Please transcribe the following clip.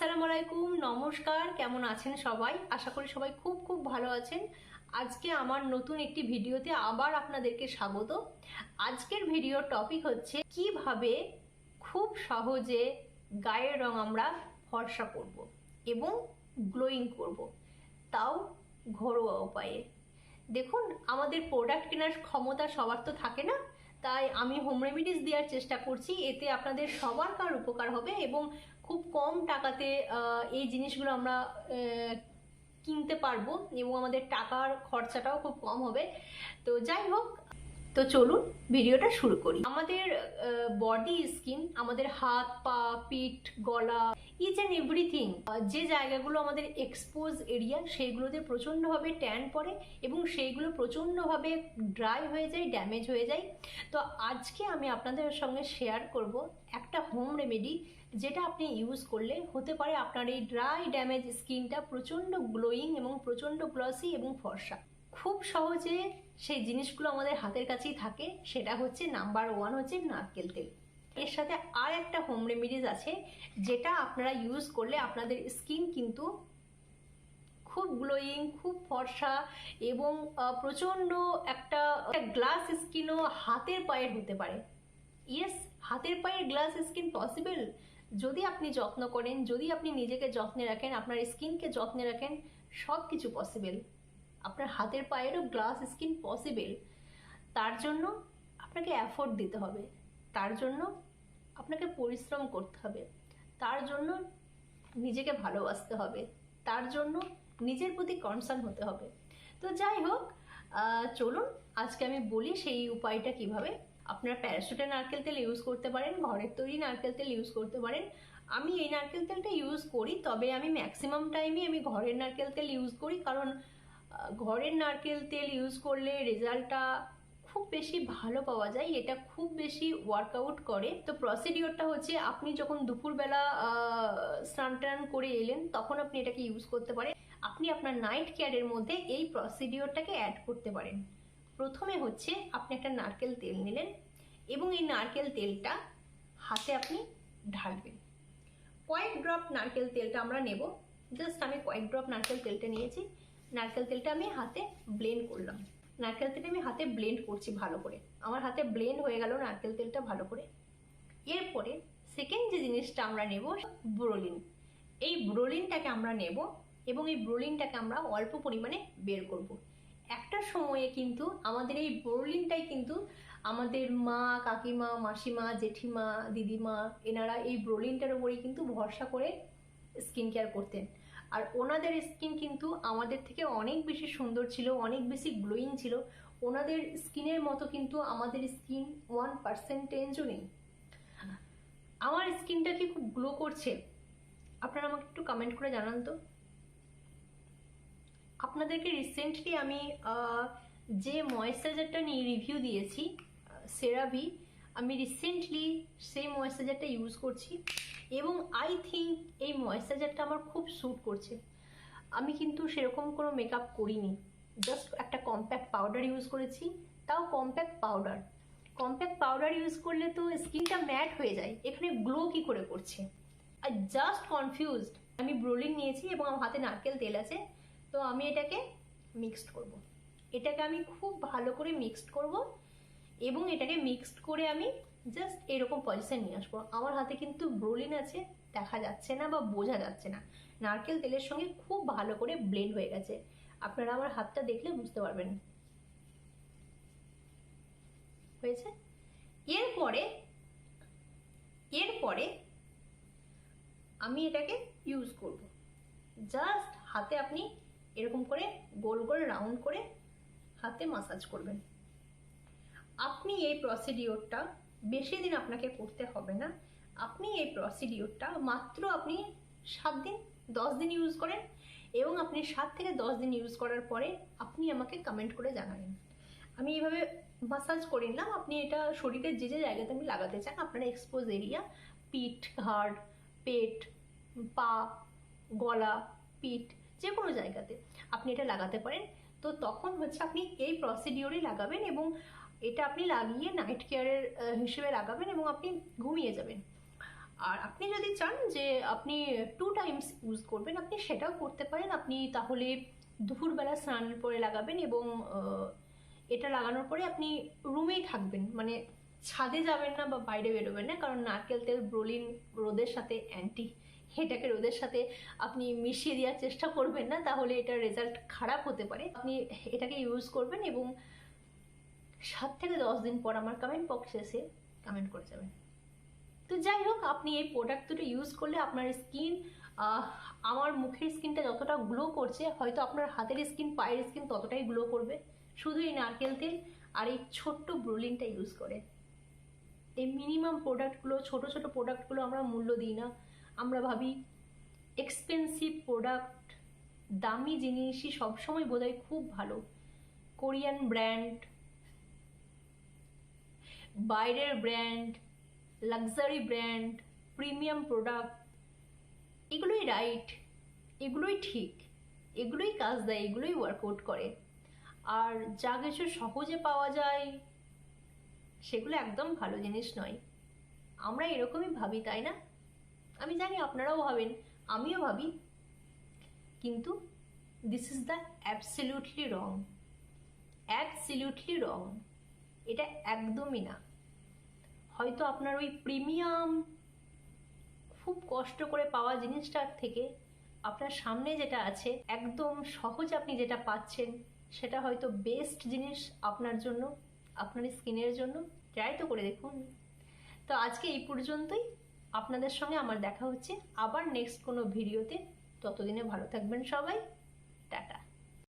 আসসালামু আলাইকুম, নমস্কার। কেমন আছেন সবাই? আশা করি সবাই খুব খুব ভালো আছেন। আজকে আমার নতুন একটি ভিডিওতে আবার আপনাদেরকে স্বাগত। আজকের ভিডিওর টপিক হচ্ছে কিভাবে খুব সহজে গায়ের রং আমরা ফর্সা করব এবং গ্লোয়িং করব, তাও ঘরোয়া উপায়ে। দেখুন, আমাদের প্রোডাক্ট কেনার ক্ষমতা সবার তো থাকে না, তাই আমি হোম রেমিডিস দেওয়ার চেষ্টা করছি। এতে আপনাদের সবার কার উপকার হবে এবং খুব কম টাকাতে এই জিনিসগুলো আমরা কিনতে পারবো এবং আমাদের টাকার খরচাটাও খুব কম হবে। তো যাই হোক, তো চলুন ভিডিওটা শুরু করি। আমাদের বডি স্কিন, আমাদের হাত পা পিঠ গলা, ইচ অ্যান্ড এভরিথিং, যে জায়গাগুলো আমাদের এক্সপোজ এরিয়া সেইগুলোতে প্রচণ্ডভাবে ট্যান পড়ে এবং সেইগুলো প্রচণ্ডভাবে ড্রাই হয়ে যায়, ড্যামেজ হয়ে যায়। তো আজকে আমি আপনাদের সঙ্গে শেয়ার করব একটা হোম রেমেডি, যেটা আপনি ইউজ করলে হতে পারে আপনার এই ড্রাই ড্যামেজ স্কিনটা প্রচণ্ড গ্লোয়িং এবং প্রচণ্ড গ্লসি এবং ফর্সা। খুব সহজে সেই জিনিসগুলো আমাদের হাতের কাছেই থাকে। সেটা হচ্ছে নাম্বার 1 হচ্ছে নারকেল তেল। এর সাথে আর একটা হোম রেমিডিজ আছে, যেটা আপনারা ইউজ করলে আপনাদের স্কিন কিন্তু খুব গ্লোয়িং, খুব ফর্সা এবং প্রচণ্ড একটা গ্লাস স্কিনও হাতের পায়ের হতে পারে। ইয়েস, হাতের পায়ের গ্লাস স্কিন পসিবল যদি আপনি যত্ন করেন, যদি আপনি নিজেকে যত্নে রাখেন, আপনার স্কিনকে যত্নে রাখেন, সব কিছু পসিবল। আপনার হাতের পায়েরও গ্লাস স্কিন পসিবল। তার জন্য আপনাকে এফোর্ট দিতে হবে, তার জন্য আপনাকে পরিশ্রম করতে হবে, তার জন্য নিজেকে ভালোবাসতে হবে, তার জন্য নিজের প্রতি কনসার্ন হতে হবে। তো যাই হোক, চলুন আজকে আমি বলি সেই উপায়টা কিভাবে। আপনারা প্যারাশুটের নারকেল তেল ইউজ করতে পারেন, ঘরের তৈরি নারকেল তেল ইউজ করতে পারেন। আমি এই নারকেল তেলটা ইউজ করি, তবে আমি ম্যাক্সিমাম টাইমই আমি ঘরের নারকেল তেল ইউজ করি, কারণ ঘরের নারকেল তেল ইউজ করলে রেজাল্টটা খুব বেশি ভালো পাওয়া যায়, এটা খুব বেশি ওয়ার্কআউট করে। তো প্রসিডিওরটা হচ্ছে, আপনি যখন দুপুরবেলা স্নান টান করে এলেন তখন আপনি এটাকে ইউজ করতে পারেন। আপনি আপনার নাইট কেয়ারের মধ্যে এই প্রসিডিওরটাকে অ্যাড করতে পারেন। প্রথমে হচ্ছে আপনি একটা নারকেল তেল নিলেন এবং এই নারকেল তেলটা হাতে আপনি ঢালবেন। কয়েক ড্রপ নারকেল তেলটা আমরা নেব, জাস্ট আমি কয়েক ড্রপ নারকেল তেলটা নিয়েছি। নারকেল তেলটা আমি হাতে ব্লেন্ড করলাম। নারকেল তেলটা আমি হাতে ব্লেন্ড করছি ভালো করে। আমার হাতে ব্লেন্ড হয়ে গেল নারকেল তেলটা ভালো করে। এরপরে সেকেন্ড যে জিনিসটা আমরা নেব, ব্রোলিন। এই ব্রোলিনটাকে আমরা নেব এবং এই ব্রোলিনটাকে আমরা অল্প পরিমাণে বের করব। একটা সময়ে কিন্তু আমাদের এই ব্রোলিনটাই কিন্তু আমাদের মা, কাকিমা, মাসিমা, জেঠিমা, দিদিমা, এনারা এই ব্রোলিনটার উপরেই কিন্তু ভরসা করে স্কিন কেয়ার করতেন। আর ওনাদের স্কিন কিন্তু আমাদের থেকে অনেক বেশি সুন্দর ছিল, অনেক বেশি গ্লোয়িং ছিল। ওনাদের স্কিনের মতো কিন্তু আমাদের স্কিন 1%ও নেই। আমার স্কিনটা কি খুব গ্লো করছে? আপনারা আমাকে একটু কমেন্ট করে জানান তো। আপনাদেরকে রিসেন্টলি আমি যে ময়েশ্চারাইজারটা নিয়ে রিভিউ দিয়েছি, সেরাভি, আমি রিসেন্টলি সেই ময়েশ্চারাইজারটা ইউজ করছি এবং আই থিঙ্ক এই ময়েশ্চারাইজারটা আমার খুব স্যুট করছে। আমি কিন্তু সেরকম কোনো মেকআপ করিনি, জাস্ট একটা কম্প্যাক্ট পাউডার ইউজ করেছি, তাও compact powder. Compact powder use করলে তো স্কিনটা ম্যাট হয়ে যায়, এখানে গ্লো কি করে করছে? I just confused. আমি ব্রোলিন নিয়েছি এবং আমার হাতে নারকেল তেল আছে, তো আমি এটাকে মিক্সড করব। এটাকে আমি খুব ভালো করে মিক্সড করব এবং এটাকে মিক্সড করে আমি জাস্ট এরকম পজিশন নিয়ে আসবো। আমার হাতে কিন্তু ব্রোলিন আছে, দেখা যাচ্ছে না বা বোঝা যাচ্ছে না, নারকেল তেলের সঙ্গে খুব ভালো করে ব্লেন্ড হয়ে গেছে। আপনারা আমার হাতটা দেখলে বুঝতে পারবেন হয়েছে। এরপরে এরপরে আমি এটাকে ইউজ করব। জাস্ট হাতে আপনি এরকম করে গোল গোল রাউন্ড করে হাতে মাসাজ করবেন। আপনি এই প্রসিডিওরটা বেশি দিন আপনাকে করতে হবে না। আপনি এই প্রসিডিওরটা মাত্র আপনি 7 দিন 10 দিন ইউজ করেন এবং আপনি 7 থেকে 10 দিন ইউজ করার পরে আপনি আমাকে কমেন্ট করে জানাবেন। আমি এইভাবে মাসাজ করে নিলাম। আপনি এটা শরীরের যে যে জায়গাতে আমি লাগাতে চান, আপনার এক্সপোজ এরিয়া, পিঠ, ঘাড়, পেট, পা, গলা, পিঠ, যে কোনো জায়গাতে আপনি এটা লাগাতে পারেন। তো তখন হচ্ছে আপনি এই প্রসিডিওরই লাগাবেন এবং এটা আপনি লাগিয়ে নাইট কেয়ারের হিসেবে লাগাবেন এবং আপনি ঘুমিয়ে যাবেন। আর আপনি যদি চান যে আপনি 2 টাইমস ইউজ করবেন, আপনি সেটাও করতে পারেন। আপনি তাহলে দুপুরবেলা স্নানের পরে লাগাবেন এবং এটা লাগানোর পরে আপনি রুমেই থাকবেন, মানে ছাদে যাবেন না বা বাইরে বেরোবেন না, কারণ নারকেল তেল ব্রোলিন রোদের সাথে অ্যান্টি, এটাকে রোদের সাথে আপনি মিশিয়ে দেওয়ার চেষ্টা করবেন না, তাহলে এটার রেজাল্ট খারাপ হতে পারে। আপনি এটাকে ইউজ করবেন এবং 7 থেকে 10 দিন পর আমার কমেন্ট বক্সে এসে কমেন্ট করে যাবেন। তো যাই হোক, আপনি এই প্রোডাক্ট দুটো ইউজ করলে আপনার স্কিন, আমার মুখের স্কিনটা যতটা গ্লো করছে, হয়তো আপনার হাতের স্কিন, পায়ের স্কিন ততটাই গ্লো করবে, শুধু এই নারকেল তেল আর এই ছোট্ট ব্রোলিনটা ইউজ করে। এই মিনিমাম প্রোডাক্টগুলো, ছোট ছোট প্রোডাক্টগুলো আমরা মূল্য দিই না। আমরা ভাবি এক্সপেন্সিভ প্রোডাক্ট, দামি জিনিসই সবসময় বোধহয় খুব ভালো। কোরিয়ান ব্র্যান্ড, বাইরের brand, luxury brand, premium product, এগুলোই রাইট, এগুলোই ঠিক, এগুলোই কাজ দেয়, এগুলোই ওয়ার্কআউট করে। আর যা কিছু সহজে পাওয়া যায় সেগুলো একদম ভালো জিনিস নয়। আমরা এরকমই ভাবি, তাই না? আমি জানি আপনারাও ভাবেন, আমিও ভাবি, কিন্তু this is the absolutely wrong, absolutely রং। এটা একদমই না। হয়তো আপনার ওই প্রিমিয়াম খুব কষ্ট করে পাওয়া জিনিসটার থেকে আপনার সামনে যেটা আছে একদম সহজ, আপনি যেটা পাচ্ছেন সেটা হয়তো বেস্ট জিনিস আপনার জন্য, আপনার স্কিনের জন্য। ট্রাই তো করে দেখুন। তো আজকে এই পর্যন্তই। আপনাদের সঙ্গে আমার দেখা হচ্ছে আবার নেক্সট কোনো ভিডিওতে। ততদিনে ভালো থাকবেন সবাই। টাটা।